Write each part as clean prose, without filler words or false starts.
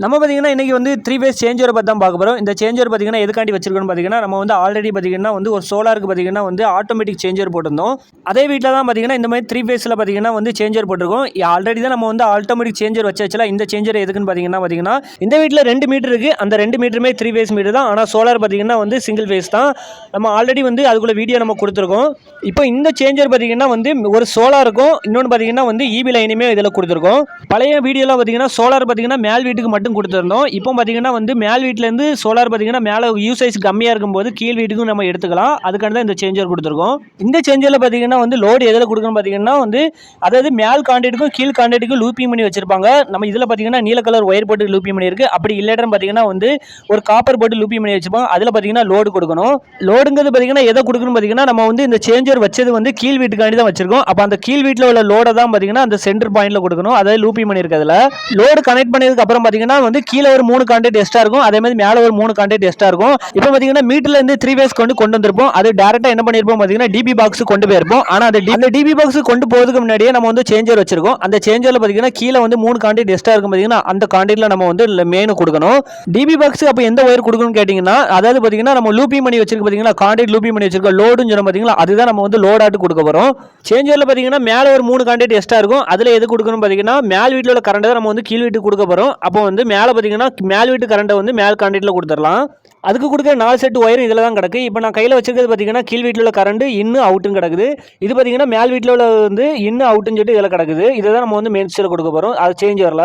நம்ம பார்த்தீங்கன்னா இன்றைக்கி வந்து 3 ஃபேஸ் சேஞ்சரை பற்றி தான் பார்க்க போகிறோம். இந்த சேஞ்சர் பார்த்தீங்கன்னா எதுக்காண்டி வச்சிருக்கோன்னு பார்த்தீங்கன்னா நம்ம வந்து ஆல்ரெடி பார்த்தீங்கன்னா வந்து ஒரு சோலாருக்கு பார்த்தீங்கன்னா வந்து ஆட்டோமேட்டிக் சேஞ்சர் போட்டிருந்தோம். அதே வீட்டில் தான் பார்த்தீங்கன்னா இந்த மாதிரி 3 ஃபேஸில் பார்த்தீங்கன்னா வந்து சேஞ்சர் போட்டிருக்கோம். ஆல்ரெடி தான் நம்ம வந்து ஆட்டோமேட்டிக் சேஞ்சர் வச்சாச்சுல. இந்த சேஞ்சர் எதுக்குன்னு பார்த்தீங்கன்னா இந்த வீட்டில் 2 மீட்டர் இருக்குது. அந்த 2 மீட்டருமே 3 ஃபேஸ் மீட்டர் தான். ஆனால் சோலார் பார்த்தீங்கன்னா வந்து சிங்கிள் ஃபேஸ் தான். நம்ம ஆல்ரெடி வந்து அதுக்குள்ள வீடியோ நம்ம கொடுத்துருக்கோம். இப்போ இந்த சேஞ்சர் பார்த்தீங்கன்னா வந்து ஒரு சோலாருக்கும் இன்னொன்று பார்த்தீங்கன்னா வந்து இபி லைனுமே இதில் கொடுத்துருக்கோம். பழைய வீடியோலாம் பார்த்தீங்கன்னா சோலார் பார்த்தீங்கன்னா மேல் வீட்டுக்கு மட்டும் கொடுத்துருந்தோம். இப்போ பார்த்தீங்கன்னா வந்து மேல் வீட்டிலேருந்து சோலார் பார்த்தீங்கன்னா மேலே யூசேஜ் கம்மியாக இருக்கும்போது கீழ் வீட்டுக்கும் நம்ம எடுத்துக்கலாம். அதுக்கான தான் இந்த சேஞ்சர் கொடுத்துருக்கோம். இந்த சேஞ்சரில் பார்த்தீங்கன்னா வந்து லோடு எதில் கொடுக்கணும் பார்த்தீங்கன்னா வந்து அதாவது மேல் கான்டாக்டுக்கும் கீழ் கான்டாக்டுக்கும் லூப்பிங் பண்ணி வச்சிருப்பாங்க. நம்ம இதில் பார்த்தீங்கன்னா நீல கலர் ஒயர் போட்டு லூப்பிங் பண்ணி இருக்கு. அப்படி இல்லைன்னு பார்த்தீங்கன்னா வந்து ஒரு காப்பர் போட்டு லூப்பிங் பண்ணி வச்சுப்பாங்க. அதில் பார்த்தீங்கன்னா லோடு கொடுக்கணும். லோடுங்கிறது பார்த்தீங்கன்னா எதை கொடுக்கணும் பார்த்தீங்கன்னா நம்ம வந்து இந்த சேஞ்சர் வச்சது வந்து கீழ் வீட்டுக்காண்டி தான் வச்சிருக்கோம். அப்போ அந்த கீழ் வீட்டில் உள்ள லோடை தான் பார்த்தீங்கன்னா அந்த சென்டர் பாயிண்ட்ல கொடுக்கணும். அதாவது லூப்பிங் பண்ணி இருக்கிறதுல லோடு கனெக்ட் பண்ணதுக்கு அப்புறம் பார்த்தீங்கன்னா வந்து கீழே ஒரு 3 கான்டாக்ட் எக்ஸ்ட்ரா இருக்கும். அதே மாதிரி மேலே ஒரு 3 கான்டாக்ட் எக்ஸ்ட்ரா இருக்கும். இப்போ பார்த்தீங்கன்னா மீட்டர்ல இருந்து 3 ஃபேஸ் கொண்டு வந்திருப்போம். அது டைரக்டா என்ன பண்ணிருப்போம் பார்த்தீங்கன்னா டிபி பாக்ஸ் கொண்டு போயிருப்போம். ஆனா அந்த டிபி பாக்ஸ் கொண்டு போறதுக்கு முன்னாடியே நம்ம வந்து சேஞ்சர் வச்சிருக்கோம். அந்த சேஞ்சர்ல பார்த்தீங்கன்னா கீழே வந்து 3 கான்டாக்ட் எக்ஸ்ட்ரா இருக்கும். பார்த்தீங்கன்னா அந்த கான்டாக்ட்ல நம்ம வந்து மெயின் கொடுக்கணும். டிபி பாக்ஸ் அப்போ எந்த ஒயர் கொடுக்கணும்னு கேட்டீங்கன்னா அதாவது பார்த்தீங்கன்னா நம்ம லூப்பிங் பண்ணி வச்சிருக்கோம். பார்த்தீங்கன்னா கான்டாக்ட் லூப்பிங் பண்ணி வச்சிருக்கோம். லோடுன்னு சொன்ன பார்த்தீங்கன்னா அதுதான் நம்ம வந்து லோட் ஆட்டு கொடுக்க போறோம். சேஞ்சர்ல பார்த்தீங்கன்னா மேலே ஒரு 3 கான்டாக்ட் எக்ஸ்ட்ரா இருக்கும். அதுல எது கொடுக்கணும் பார்த்தீங்கன்னா மேல் வீட்டில் உள்ள கரண்ட் தான் நம்ம வந்து கீழ் வீட்டுக்கு கொடுக்க போறோம். அப்போ வந்து மேலே பார்த்தீங்கன்னா மேல் வீட்டு கரண்ட் வந்து மேல் கான்டாக்ட்ல கொடுத்துடலாம். அதுக்கு கொடுக்குற 4 செட் ஒயர் இதில் தான் கிடக்கு. இப்போ நான் கையில் வச்சிருக்கிறது பார்த்தீங்கன்னா கீழ் வீட்டில் உள்ள கரண்ட் இன்னும் அவுட்டும் கிடக்குது. இது பார்த்தீங்கன்னா மேல் வீட்டில் உள்ள வந்து இன்னும் அவுட்டுன்னு சொல்லிட்டு இதில் கிடக்குது. இதை தான் நம்ம வந்து மெயின் ஸ்விட்சில் கொடுக்க போகிறோம். அது சேஞ்ச் வரல.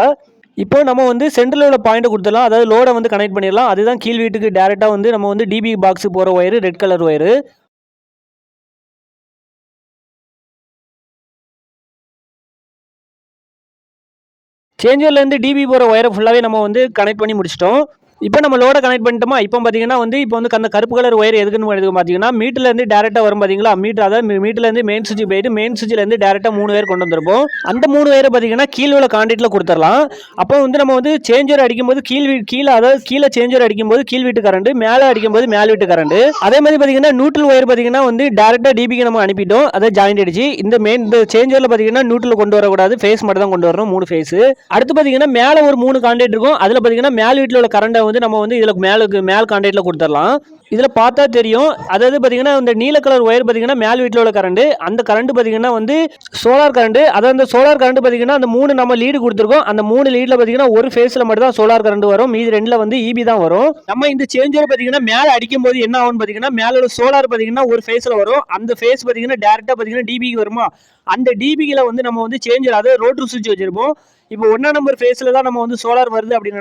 இப்போ நம்ம வந்து சென்டரில் உள்ள பாயிண்ட் கொடுத்துடலாம். அதாவது லோடை வந்து கனெக்ட் பண்ணிடலாம். அதுதான் கீழ் வீட்டுக்கு டேரெக்டாக வந்து நம்ம வந்து டிபி பாக்ஸ் போகிற ஒயர் ரெட் கலர் ஒயரு. சேஞ்சர்லேருந்து டிபி போகிற ஒயரை ஃபுல்லாகவே நம்ம வந்து கனெக்ட் பண்ணி முடிச்சிட்டோம். இப்போ நம்ம லோட கனெக்ட் பண்ணிட்டோமா. இப்போ பார்த்தீங்கன்னா வந்து இப்போ வந்து அந்த கருப்பு கலர் ஒயர் எதுக்குன்னு பார்த்தீங்கன்னா மீட்டர்லேருந்து டேரெக்டாக வரும். பார்த்தீங்களா மீட்டர் அதாவது மீட்டர்லேருந்து மெயின் சுவிட்ச் போயிட்டு மெயின் சுவிட்ச்லேருந்து டேரெக்டாக 3 ஒயர் கொண்டு வந்திருப்போம். அந்த 3 ஒயரை பார்த்தீங்கன்னா கீழே உள்ள கான்டாக்ட்ல கொடுத்துடலாம். அப்போ வந்து நம்ம வந்து சேஞ்சர் அடிக்கும்போது கீழே அதாவது கீழே சேஞ்சர் அடிக்கும்போது கீழ் வீட்டு கரண்ட், மேலே அடிக்கும்போது மேல் வீட்டு கரண்ட். அதே மாதிரி பார்த்தீங்கன்னா நியூட்ரல் ஒயர் பார்த்தீங்கன்னா வந்து டேரெக்டாக டிபிக்கு நம்ம அனுப்பிட்டோம். அதை ஜாயிண்ட் அடிச்சு இந்த சேஞ்சரில் பார்த்தீங்கன்னா நியூட்ரல் கொண்டு வரக்கூடாது. ஃபேஸ் மட்டும் தான் கொண்டு வரணும். 3 ஃபேஸ். அடுத்து பார்த்தீங்கன்னா மேலே ஒரு 3 கான்டாக்ட் இருக்கும். அதில் பார்த்தீங்கன்னா மேல் வீட்டில் உள்ள கரண்டை வந்து நம்ம வந்து இதில் மேல் கான்டாக்ட்ல கொடுத்துடலாம். இதில் பார்த்தா தெரியும். அதாவது பார்த்தீங்கன்னா இந்த நீல கலர் ஒயர் பார்த்தீங்கன்னா மேல் வீட்டில் உள்ள கரண்ட். அந்த கரண்ட் பார்த்தீங்கன்னா வந்து சோலார் கரண்ட். அதாவது அந்த சோலார் கரண்ட் பார்த்தீங்கன்னா அந்த 3 நம்ம லீடு கொடுத்துருக்கோம். அந்த 3 லீடில் பார்த்தீங்கன்னா ஒரு ஃபேஸில் மட்டும் தான் சோலார் கரண்ட் வரும். மீதி 2ல வந்து இபி தான் வரும். நம்ம இந்த சேஞ்சர் பார்த்தீங்கன்னா மேலே அடிக்கும் போது என்ன ஆகும் பார்த்தீங்கன்னா மேலே உள்ள சோலார் பார்த்தீங்கன்னா ஒரு ஃபேஸில் வரும். அந்த ஃபேஸ் பார்த்தீங்கன்னா டேரெக்டாக பார்த்தீங்கன்னா டிபிக்கு வருமா. அந்த டிபியில் வந்து நம்ம வந்து சேஞ்சர் அதாவது ரோட்டரி சுவிட்ச் வச்சிருப்போம். இப்போ 1 நம்பர் ஃபேஸில் தான் நம்ம வந்து சோலார் வருது அப்படின்னா